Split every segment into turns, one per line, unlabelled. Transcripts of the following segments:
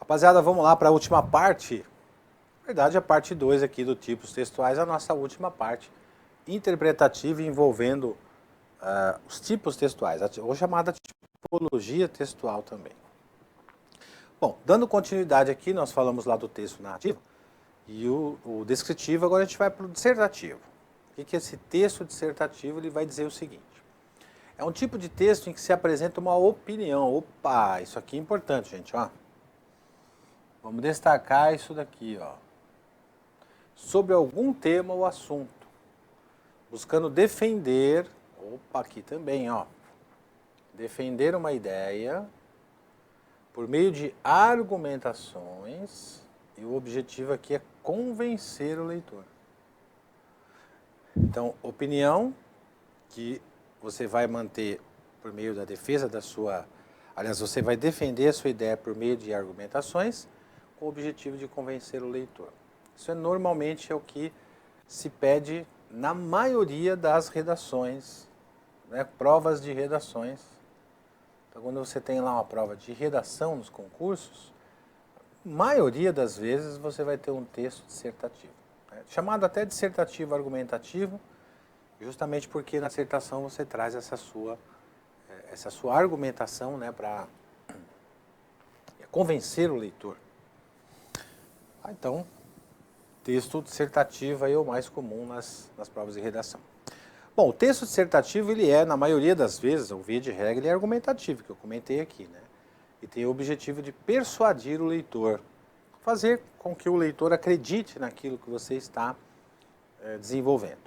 Rapaziada, vamos lá para a última parte. Na verdade, a parte 2 aqui do tipos textuais, a nossa última parte interpretativa envolvendo os tipos textuais, ou chamada tipologia textual também. Bom, dando continuidade aqui, nós falamos lá do texto narrativo e o descritivo, agora a gente vai para o dissertativo. O que é esse texto dissertativo? Ele vai dizer o seguinte: é um tipo de texto em que se apresenta uma opinião. Opa, isso aqui é importante, gente, ó. Vamos destacar isso daqui, ó. Sobre algum tema ou assunto, buscando defender, opa, aqui também, ó. Defender uma ideia por meio de argumentações, e o objetivo aqui é convencer o leitor. Então, opinião que você vai manter por meio da defesa da sua... Aliás, você vai defender a sua ideia por meio de argumentações com o objetivo de convencer o leitor. Isso normalmente é o que se pede na maioria das redações, né? Provas de redações. Então, quando você tem lá uma prova de redação nos concursos, maioria das vezes você vai ter um texto dissertativo, né? Chamado até dissertativo argumentativo, justamente porque na dissertação você traz essa sua argumentação, né, para convencer o leitor. Então, texto dissertativo é o mais comum nas provas de redação. Bom, o texto dissertativo, ele é, na maioria das vezes, ou via de regra, ele é argumentativo, que eu comentei aqui, né? E tem o objetivo de persuadir o leitor, fazer com que o leitor acredite naquilo que você está desenvolvendo.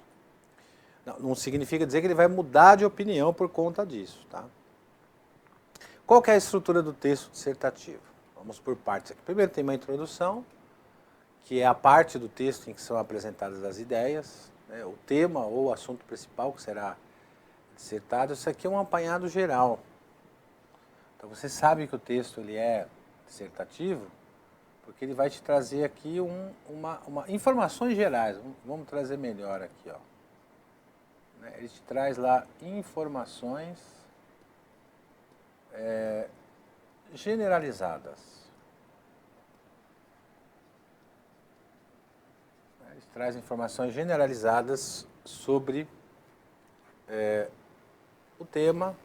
Não significa dizer que ele vai mudar de opinião por conta disso, tá? Qual que é a estrutura do texto dissertativo? Vamos por partes aqui. Primeiro tem uma introdução, que é a parte do texto em que são apresentadas as ideias, né, o tema ou o assunto principal que será dissertado. Isso aqui é um apanhado geral. Então você sabe que o texto ele é dissertativo, porque ele vai te trazer aqui informações gerais. Vamos trazer melhor aqui, ó. Ele te traz lá informações generalizadas. Ele traz informações generalizadas sobre o tema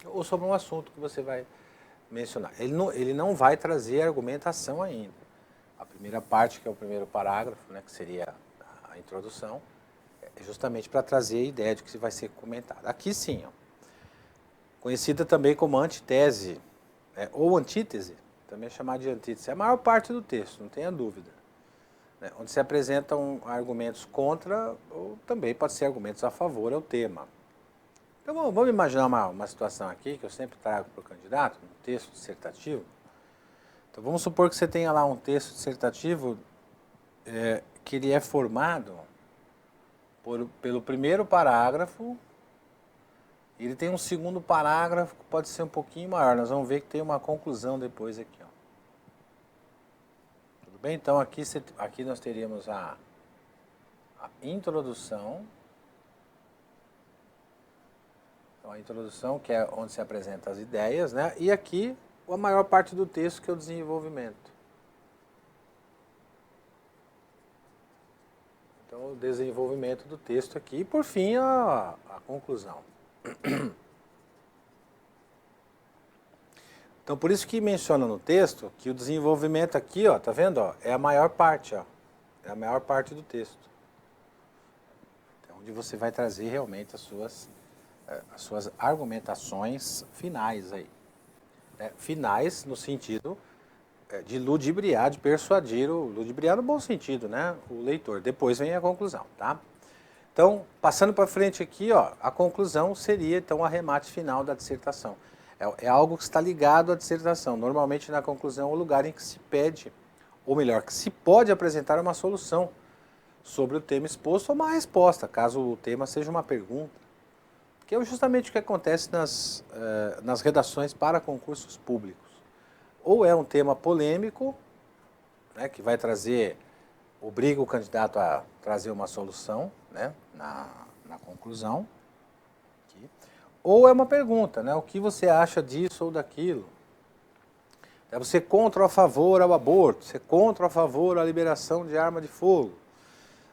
ou sobre um assunto que você vai mencionar. Ele não vai trazer argumentação ainda. A primeira parte, que é o primeiro parágrafo, né, que seria a introdução, é justamente para trazer a ideia de que vai ser comentado. Aqui sim, ó, conhecida também como antitese, né, ou antítese, também é chamada de antítese. É a maior parte do texto, não tenha dúvida. Né, onde se apresentam argumentos contra, ou também pode ser argumentos a favor ao tema. Então vamos imaginar uma situação aqui, que eu sempre trago para o candidato, um texto dissertativo. Então vamos supor que você tenha lá um texto dissertativo que ele é formado pelo primeiro parágrafo. Ele tem um segundo parágrafo que pode ser um pouquinho maior. Nós vamos ver que tem uma conclusão depois aqui, ó. Tudo bem? Então aqui nós teríamos a introdução. Então, a introdução, que é onde se apresentam as ideias, né? E aqui a maior parte do texto, que é o desenvolvimento. Então, o desenvolvimento do texto aqui e, por fim, a conclusão. Então, por isso que menciona no texto que o desenvolvimento aqui, ó, tá vendo? Ó, é a maior parte, ó, é a maior parte do texto. Então, onde você vai trazer realmente as suas argumentações finais aí. Finais no sentido de ludibriar, de persuadir, ludibriar no bom sentido, né, o leitor. Depois vem a conclusão, tá? Então, passando para frente aqui, ó, a conclusão seria, então, o arremate final da dissertação. É algo que está ligado à dissertação. Normalmente, na conclusão, é o lugar em que se pede, ou melhor, que se pode apresentar uma solução sobre o tema exposto ou uma resposta, caso o tema seja uma pergunta. Que é justamente o que acontece nas redações para concursos públicos. Ou é um tema polêmico, né, que vai obriga o candidato a trazer uma solução, né, na conclusão, aqui. Ou é uma pergunta, né, o que você acha disso ou daquilo. É você contra ou a favor ao aborto, você contra ou a favor à liberação de arma de fogo,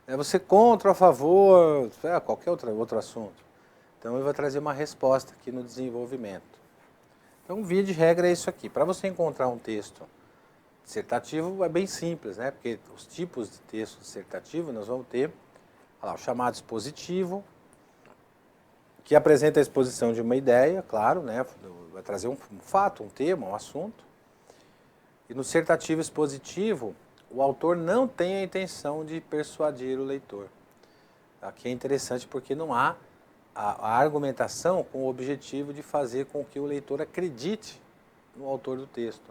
é você contra ou a favor, qualquer outro assunto. Então ele vai trazer uma resposta aqui no desenvolvimento. Então, via de regra é isso aqui. Para você encontrar um texto dissertativo é bem simples, né? Porque os tipos de texto dissertativo nós vamos ter o chamado expositivo, que apresenta a exposição de uma ideia, claro, né? Vai trazer um fato, um tema, um assunto. E no dissertativo expositivo, o autor não tem a intenção de persuadir o leitor. Aqui é interessante porque não há a argumentação com o objetivo de fazer com que o leitor acredite no autor do texto.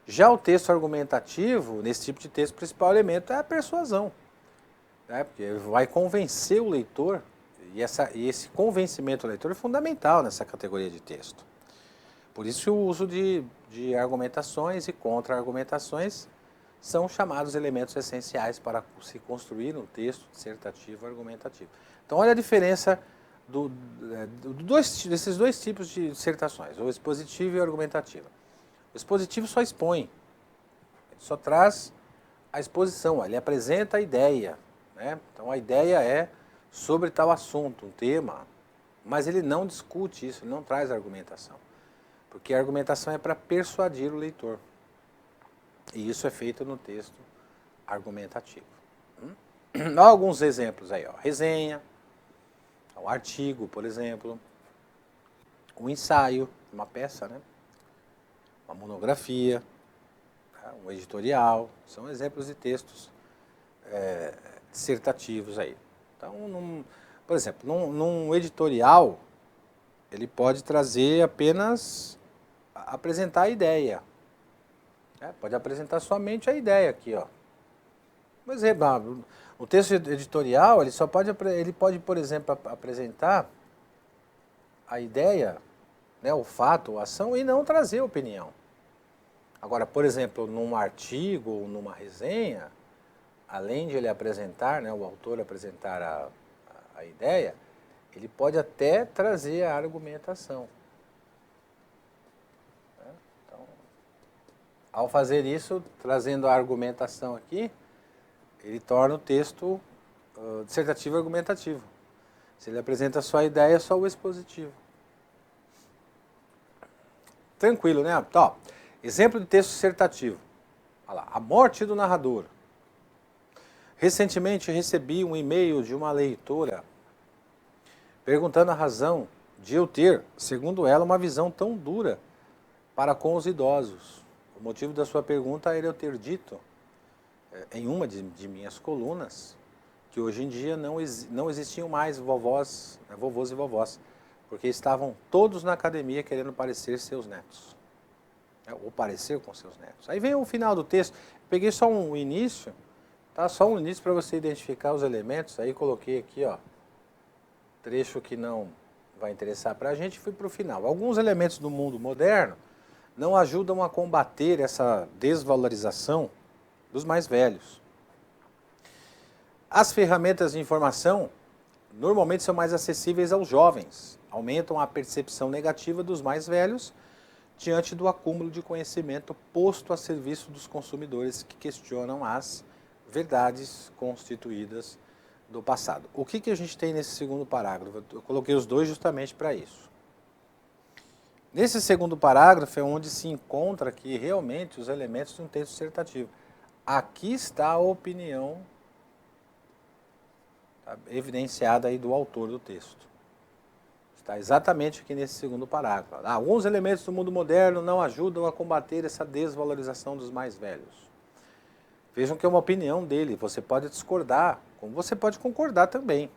Já o texto argumentativo, nesse tipo de texto, o principal elemento é a persuasão, né? Porque vai convencer o leitor, e esse convencimento do leitor é fundamental nessa categoria de texto. Por isso o uso de argumentações e contra-argumentações são chamados elementos essenciais para se construir um texto dissertativo argumentativo. Então, olha a diferença desses dois tipos de dissertações, o expositivo e o argumentativo. O expositivo só expõe, ele só traz a exposição, ele apresenta a ideia, né? Então, a ideia é sobre tal assunto, um tema, mas ele não discute isso, ele não traz argumentação, porque a argumentação é para persuadir o leitor. E isso é feito no texto argumentativo. Há alguns exemplos aí, ó. Resenha, o artigo, por exemplo, um ensaio, uma peça, né? Uma monografia, um editorial, são exemplos de textos dissertativos aí. Então, por exemplo, num editorial, ele pode trazer apenas, apresentar a ideia. Pode apresentar somente a ideia aqui, ó. Por exemplo, o texto editorial, ele pode, por exemplo, apresentar a ideia, né, o fato, a ação, e não trazer opinião. Agora, por exemplo, num artigo ou numa resenha, além de ele apresentar, né, o autor apresentar a ideia, ele pode até trazer a argumentação. Então, ao fazer isso, trazendo a argumentação aqui, ele torna o texto dissertativo argumentativo. Se ele apresenta só a ideia, é só o expositivo. Tranquilo, né? Então, exemplo de texto dissertativo. Olha lá, a morte do narrador. Recentemente recebi um e-mail de uma leitora perguntando a razão de eu ter, segundo ela, uma visão tão dura para com os idosos. O motivo da sua pergunta era eu ter dito, em uma de minhas colunas, que hoje em dia não existiam mais vovós e vovós, porque estavam todos na academia querendo parecer seus netos, ou parecer com seus netos. Aí vem o final do texto, peguei só um início, tá? Só um início para você identificar os elementos, aí coloquei aqui, ó, trecho que não vai interessar para a gente, fui para o final. Alguns elementos do mundo moderno não ajudam a combater essa desvalorização dos mais velhos. As ferramentas de informação normalmente são mais acessíveis aos jovens, aumentam a percepção negativa dos mais velhos diante do acúmulo de conhecimento posto a serviço dos consumidores que questionam as verdades constituídas do passado. O que a gente tem nesse segundo parágrafo? Eu coloquei os dois justamente para isso. Nesse segundo parágrafo é onde se encontra aqui realmente os elementos de um texto dissertativo. Aqui está a opinião evidenciada aí do autor do texto. Está exatamente aqui nesse segundo parágrafo. Alguns elementos do mundo moderno não ajudam a combater essa desvalorização dos mais velhos. Vejam que é uma opinião dele, você pode discordar, como você pode concordar também.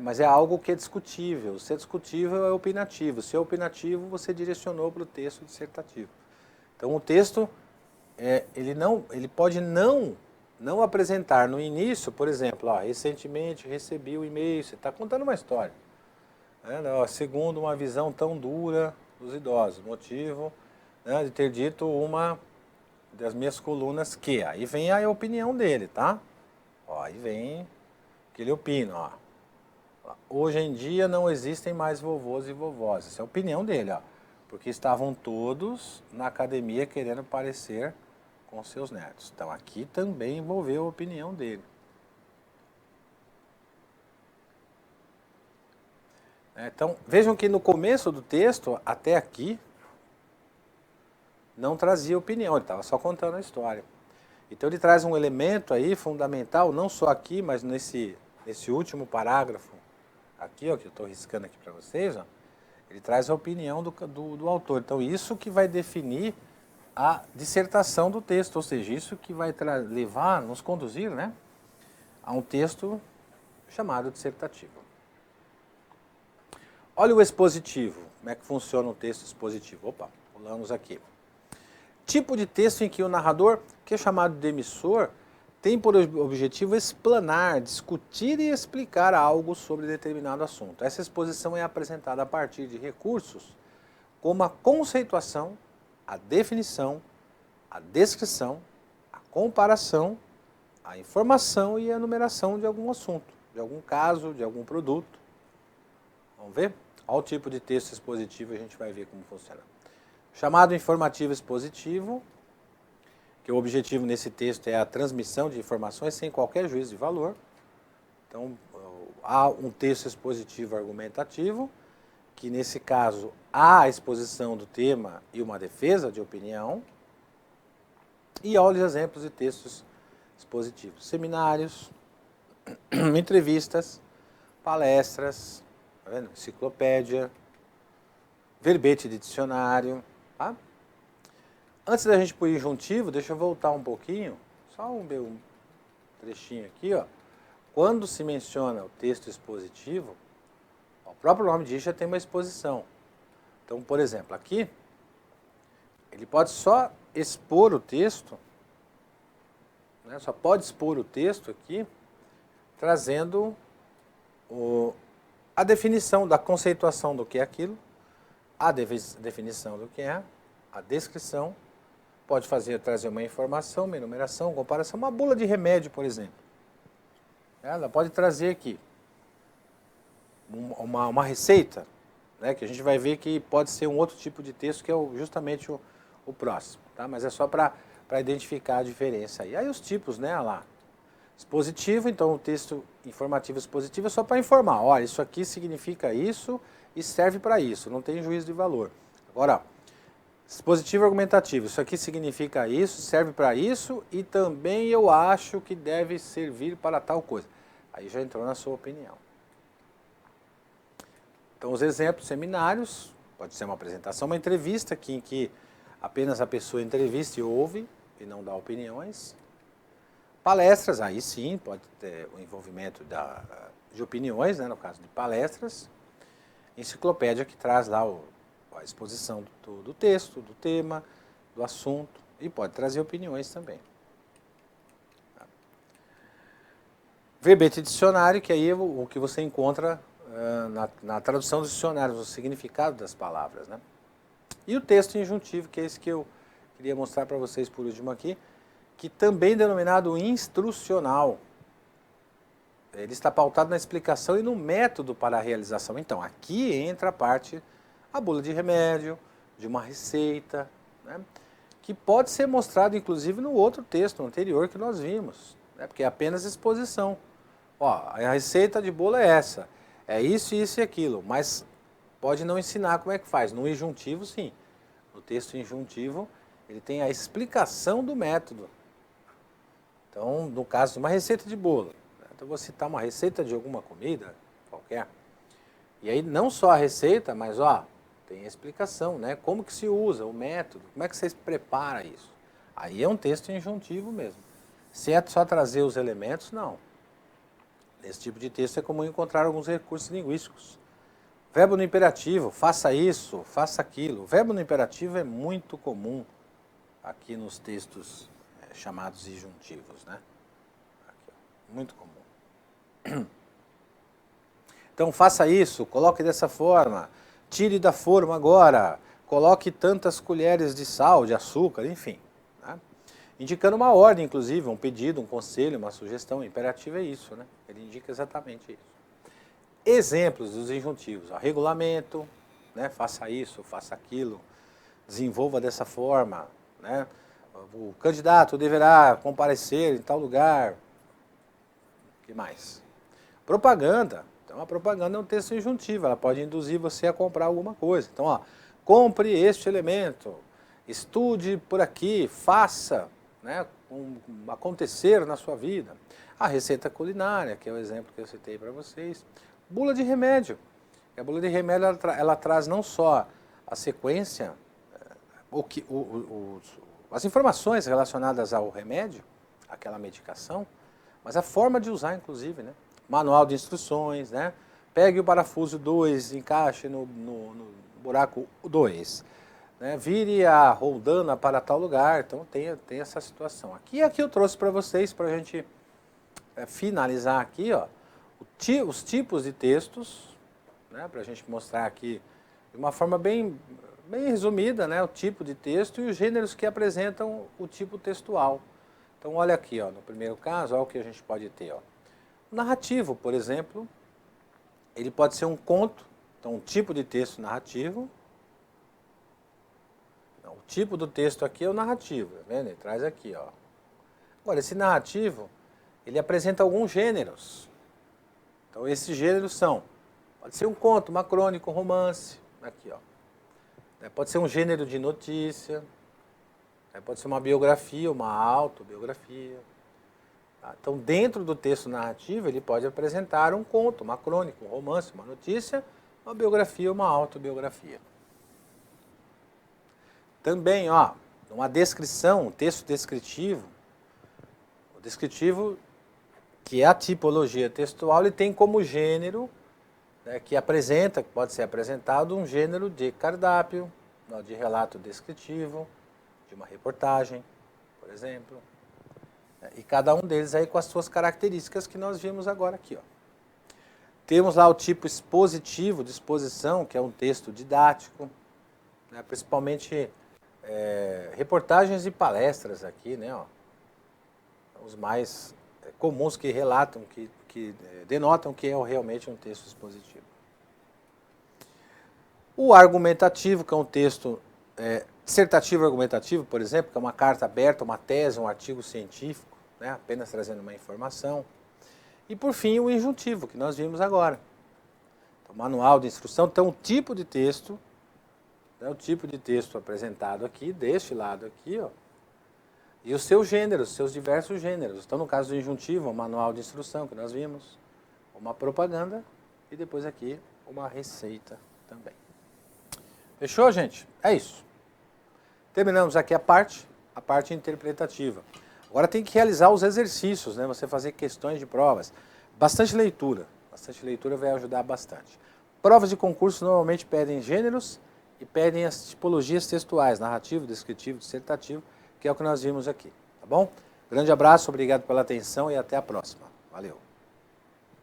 Mas é algo que é discutível. Se é discutível, é opinativo. Se é opinativo, você direcionou para o texto dissertativo. Então, o texto, ele pode não apresentar no início, por exemplo, recentemente recebi um e-mail, você está contando uma história. Segundo uma visão tão dura dos idosos, motivo, né, de ter dito uma das minhas colunas que, aí vem a opinião dele, tá? Aí vem que ele opina, Hoje em dia não existem mais vovôs e vovós, essa é a opinião dele, porque estavam todos na academia querendo parecer com seus netos. Então aqui também envolveu a opinião dele. Então vejam que no começo do texto, até aqui, não trazia opinião, ele estava só contando a história. Então ele traz um elemento aí fundamental, não só aqui, mas nesse último parágrafo, aqui, ó, que eu estou riscando aqui para vocês, ó, ele traz a opinião do autor. Então isso que vai definir a dissertação do texto, ou seja, isso que vai levar, nos conduzir, né, a um texto chamado dissertativo. Olha o expositivo, como é que funciona o texto expositivo. Opa, pulamos aqui. Tipo de texto em que o narrador, que é chamado de emissor, tem por objetivo explanar, discutir e explicar algo sobre determinado assunto. Essa exposição é apresentada a partir de recursos como a conceituação, a definição, a descrição, a comparação, a informação e a enumeração de algum assunto, de algum caso, de algum produto. Vamos ver? Olha o tipo de texto expositivo, a gente vai ver como funciona. Chamado informativo expositivo, que o objetivo nesse texto é a transmissão de informações sem qualquer juízo de valor. Então, há um texto expositivo argumentativo, que nesse caso há a exposição do tema e uma defesa de opinião. E olha os exemplos de textos expositivos: seminários, entrevistas, palestras, tá vendo? Enciclopédia, verbete de dicionário. Tá? Antes da gente pôr injuntivo, deixa eu voltar um pouquinho, só um trechinho aqui, ó. Quando se menciona o texto expositivo, o próprio nome diz já tem uma exposição. Então, por exemplo, aqui, ele pode só expor o texto, né, só pode expor o texto aqui, trazendo a definição da conceituação do que é aquilo, a definição do que é, a descrição, pode trazer uma informação, uma enumeração, comparação, uma bula de remédio, por exemplo. Ela pode trazer aqui uma receita, né, que a gente vai ver que pode ser um outro tipo de texto, que é justamente o próximo. Tá? Mas é só para identificar a diferença aí. Aí os tipos, né, lá. Expositivo, então o texto informativo expositivo é só para informar. Olha, isso aqui significa isso e serve para isso, não tem juízo de valor. Agora, ó, expositivo argumentativo, isso aqui significa isso, serve para isso e também eu acho que deve servir para tal coisa. Aí já entrou na sua opinião. Então os exemplos: seminários, pode ser uma apresentação, uma entrevista em que apenas a pessoa entrevista e ouve e não dá opiniões. Palestras, aí sim, pode ter o envolvimento de opiniões, né, no caso de palestras. Enciclopédia, que traz lá a exposição do texto, do tema, do assunto, e pode trazer opiniões também. Verbete de dicionário, que aí é o que você encontra na tradução dos dicionários, o significado das palavras. Né? E o texto injuntivo, que é esse que eu queria mostrar para vocês por último aqui, que também é denominado instrucional. Ele está pautado na explicação e no método para a realização. Então, aqui entra a bula de remédio, de uma receita, né, que pode ser mostrado, inclusive, no outro texto anterior que nós vimos, né, porque é apenas exposição. Ó, a receita de bolo é essa, é isso, isso e aquilo, mas pode não ensinar como é que faz. No injuntivo, sim. No texto injuntivo, ele tem a explicação do método. Então, no caso de uma receita de bolo, então eu vou citar uma receita de alguma comida qualquer. E aí não só a receita, mas ó, tem a explicação, né? Como que se usa, o método, como é que você prepara isso. Aí é um texto injuntivo mesmo. Se é só trazer os elementos, não. Nesse tipo de texto é comum encontrar alguns recursos linguísticos. Verbo no imperativo, faça isso, faça aquilo. O verbo no imperativo é muito comum aqui nos textos chamados injuntivos, né? Aqui, ó, muito comum. Então, faça isso, coloque dessa forma, tire da forma agora, coloque tantas colheres de sal, de açúcar, enfim. Né? Indicando uma ordem, inclusive, um pedido, um conselho, uma sugestão. O imperativo é isso, né? Ele indica exatamente isso. Exemplos dos injuntivos: ó, regulamento, né? Faça isso, faça aquilo, desenvolva dessa forma, né? O candidato deverá comparecer em tal lugar. O que mais? Propaganda. Então, a propaganda é um texto injuntivo, ela pode induzir você a comprar alguma coisa. Então, ó, compre este elemento, estude por aqui, faça, né, acontecer na sua vida. A receita culinária, que é o exemplo que eu citei para vocês. Bula de remédio. A bula de remédio, ela traz não só a sequência, as informações relacionadas ao remédio, aquela medicação, mas a forma de usar, inclusive, né? Manual de instruções, né? Pegue o parafuso 2, encaixe no buraco 2, né? Vire a roldana para tal lugar. Então tem essa situação. Aqui eu trouxe para vocês, para a gente finalizar aqui, ó, os tipos de textos, né? Para a gente mostrar aqui de uma forma bem resumida, né? O tipo de texto e os gêneros que apresentam o tipo textual. Então olha aqui, ó, no primeiro caso, olha o que a gente pode ter, ó. Narrativo, por exemplo, ele pode ser um conto, então um tipo de texto narrativo. Então, o tipo do texto aqui é o narrativo, tá vendo? Ele traz aqui, ó. Agora, esse narrativo, ele apresenta alguns gêneros. Então, esses gêneros são, pode ser um conto, uma crônica, um romance, aqui, ó. Pode ser um gênero de notícia, pode ser uma biografia, uma autobiografia. Então, dentro do texto narrativo, ele pode apresentar um conto, uma crônica, um romance, uma notícia, uma biografia, uma autobiografia. Também, ó, uma descrição, um texto descritivo. O descritivo, que é a tipologia textual, ele tem como gênero, né, que pode ser apresentado um gênero de cardápio, de relato descritivo, de uma reportagem, por exemplo. E cada um deles aí com as suas características que nós vimos agora aqui, ó. Temos lá o tipo expositivo, de exposição, que é um texto didático, né, principalmente reportagens e palestras aqui, né, ó, os mais comuns que relatam, que denotam que é realmente um texto expositivo. O argumentativo, que é um texto dissertativo argumentativo, por exemplo, que é uma carta aberta, uma tese, um artigo científico, né, apenas trazendo uma informação. E, por fim, o injuntivo, que nós vimos agora. Então, manual de instrução. Então, o tipo de texto, né, o tipo de texto apresentado aqui, deste lado aqui, ó, e os seus gêneros, os seus diversos gêneros. Então, no caso do injuntivo, o manual de instrução, que nós vimos, uma propaganda e depois aqui uma receita também. Fechou, gente? É isso. Terminamos aqui a parte interpretativa. Agora tem que realizar os exercícios, né? Você fazer questões de provas. Bastante leitura vai ajudar bastante. Provas de concurso normalmente pedem gêneros e pedem as tipologias textuais, narrativo, descritivo, dissertativo, que é o que nós vimos aqui, tá bom? Grande abraço, obrigado pela atenção e até a próxima. Valeu!